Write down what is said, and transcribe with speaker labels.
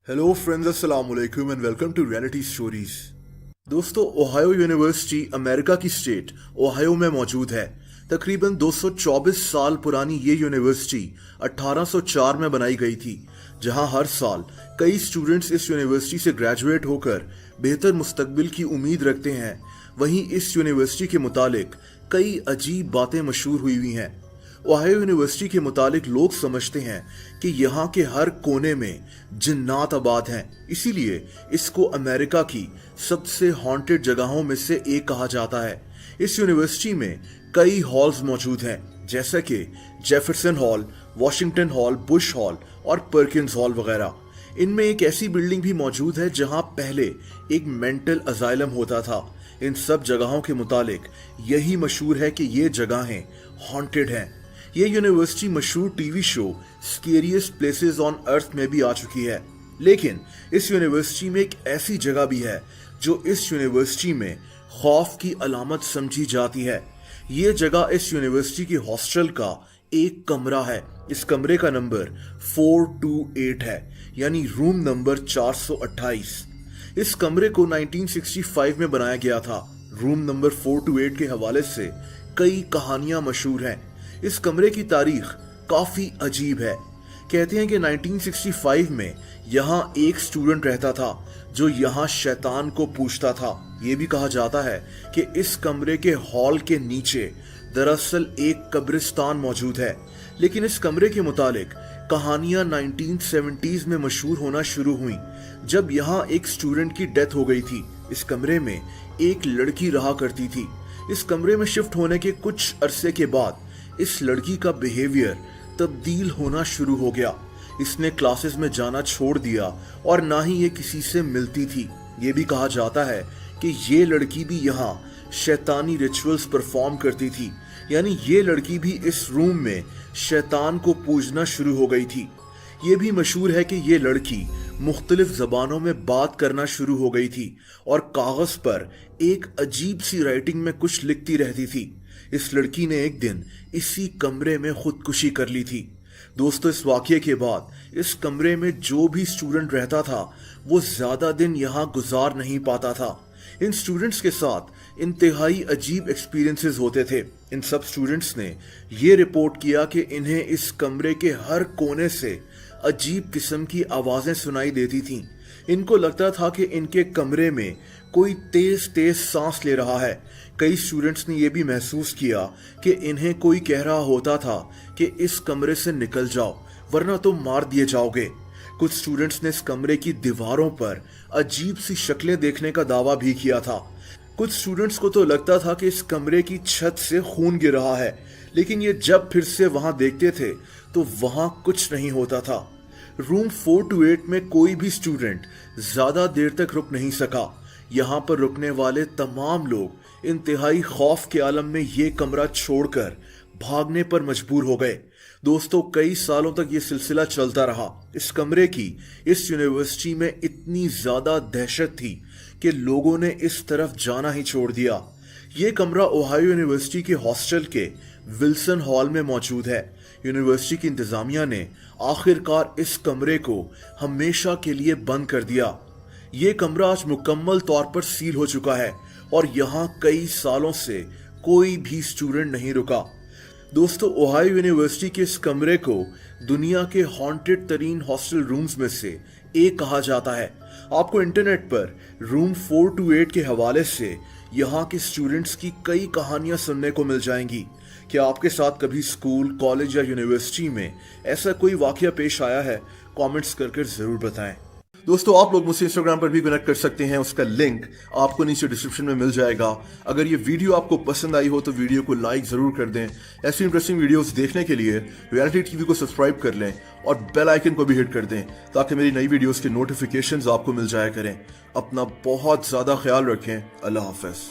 Speaker 1: Hello friends, अस्सलाम वालेकुम and welcome to reality stories. दोस्तों, ओहायो यूनिवर्सिटी अमेरिका की स्टेट ओहायो में मौजूद है। तकरीबन 224 साल पुरानी ये यूनिवर्सिटी 1804 में बनाई गई थी, जहां हर साल कई स्टूडेंट्स इस यूनिवर्सिटी से ग्रेजुएट होकर बेहतर मुस्तकबिल की उम्मीद रखते हैं। वहीं इस यूनिवर्सिटी के मुतालिक कई अजीब बातें मशहूर हुई हैं। ओहायो यूनिवर्सिटी के मुतालिक लोग समझते हैं कि यहाँ के हर कोने में जिन्नात आबाद हैं, इसीलिए इसको अमेरिका की सबसे हॉन्टेड जगहों में से एक कहा जाता है। इस यूनिवर्सिटी में कई हॉल्स मौजूद हैं, जैसे कि Jefferson hall, Washington hall, Bush hall और पर्किंस हॉल वगैरह। इनमें एक ऐसी बिल्डिंग भी मौजूद है जहां पहले एक मेंटल अजाइलम होता था। इन सब जगहों के मुतालिक यही मशहूर है कि ये जगहें हॉन्टेड हैं। ये यूनिवर्सिटी मशहूर TV show scariest places on earth में भी आ चुकी है। लेकिन इस यूनिवर्सिटी में एक ऐसी जगह भी है जो इस यूनिवर्सिटी में खौफ की अलामत समझी जाती है। ये जगह इस यूनिवर्सिटी की हॉस्टल का एक कमरा है। इस कमरे का नंबर 428 है, यानी रूम नंबर 428। इस कमरे को 1965 में बनाया गया था। रूम नंबर 428 के हवाले से कई कहानियां मशहूर हैं। इस कमरे की तारीख काफी अजीब है। कहते हैं कि 1965 में यहाँ एक स्टूडेंट रहता था जो यहाँ शैतान को पूजता था। ये भी कहा जाता है कि इस कमरे के हॉल के नीचे दरअसल एक कब्रिस्तान मौजूद है। लेकिन इस कमरे के मुतालिक कहानियां 1970s में मशहूर होना शुरू हुई, जब यहाँ एक स्टूडेंट की डेथ हो गई थी। इस कमरे में एक लड़की रहा करती थी। इस कमरे में शिफ्ट होने के कुछ अरसे के बाद इस लड़की का बिहेवियर तब्दील होना शुरू हो गया। इसने क्लासेस में जाना छोड़ दिया और ना ही ये किसी से मिलती थी। ये भी कहा जाता है कि ये लड़की भी यहाँ शैतानी रिचुअल्स परफॉर्म करती थी, यानी ये लड़की भी इस रूम में शैतान को पूजना शुरू हो गई थी। ये भी मशहूर है कि ये लड़की मुख्तलिफ जबानों में बात करना शुरू हो गई थी और कागज पर एक अजीब सी राइटिंग में कुछ लिखती रहती थी। इस लड़की ने एक दिन इसी कमरे में खुदकुशी कर ली थी। दोस्तों, इस वाकये के बाद इस कमरे में जो भी स्टूडेंट रहता था वो ज्यादा दिन यहाँ गुजार नहीं पाता था। इन स्टूडेंट्स के साथ इंतहाई अजीब एक्सपीरियंसेस होते थे। इन सब स्टूडेंट्स ने ये रिपोर्ट किया कि इन्हें इस कमरे के हर कोने से अजीब किस्म की आवाजें सुनाई देती थीं। इनको लगता था कि इनके कमरे में कोई तेज तेज सांस ले रहा है। कई स्टूडेंट्स ने यह भी महसूस किया कि इन्हें कोई कह रहा होता था कि इस कमरे से निकल जाओ वरना तुम मार दिए जाओगे। कुछ स्टूडेंट्स ने इस कमरे की दीवारों पर अजीब सी शक्लें देखने का दावा भी किया था। कुछ स्टूडेंट्स को तो लगता था कि इस कमरे की छत से खून गिर रहा है, लेकिन ये जब फिर से वहां देखते थे तो वहां कुछ नहीं होता था। रूम 428 में कोई भी स्टूडेंट ज्यादा देर तक रुक नहीं सका। यहाँ पर रुकने वाले तमाम लोग इंतहाई खौफ के आलम में ये कमरा छोड़कर भागने पर मजबूर हो गए। दोस्तों, कई सालों तक ये सिलसिला चलता रहा। इस कमरे की इस यूनिवर्सिटी में इतनी ज्यादा दहशत थी कि लोगों ने इस तरफ जाना ही छोड़ दिया। ये कमरा ओहायो यूनिवर्सिटी के हॉस्टल के विल्सन हॉल में मौजूद है। यूनिवर्सिटी की इंतजामिया ने आखिरकार इस कमरे को हमेशा के लिए बंद कर दिया। ये कमरा आज मुकम्मल तौर पर सील हो चुका है और यहाँ कई सालों से कोई भी स्टूडेंट नहीं रुका। दोस्तों, ओहायो यूनिवर्सिटी के इस कमरे को दुनिया के हॉन्टेड तरीन हॉस्टल रूम्स में से एक कहा जाता है। आपको इंटरनेट पर रूम 428 के हवाले से यहाँ के स्टूडेंट्स की कई कहानियां सुनने को मिल जाएंगी। क्या आपके साथ कभी स्कूल, कॉलेज या यूनिवर्सिटी में ऐसा कोई वाकया पेश आया है? कमेंट्स करके जरूर बताएं। दोस्तों, आप लोग मुझसे इंस्टाग्राम पर भी कनेक्ट कर सकते हैं। उसका लिंक आपको नीचे डिस्क्रिप्शन में मिल जाएगा। अगर ये वीडियो आपको पसंद आई हो तो वीडियो को लाइक जरूर कर दें। ऐसी इंटरेस्टिंग वीडियोस देखने के लिए रियलिटी टीवी को सब्सक्राइब कर लें और बेल आइकन को भी हिट कर दें ताकि मेरी नई वीडियोस के नोटिफिकेशंस आपको मिल जाया करें। अपना बहुत ज्यादा ख्याल रखें। अल्लाह हाफिज।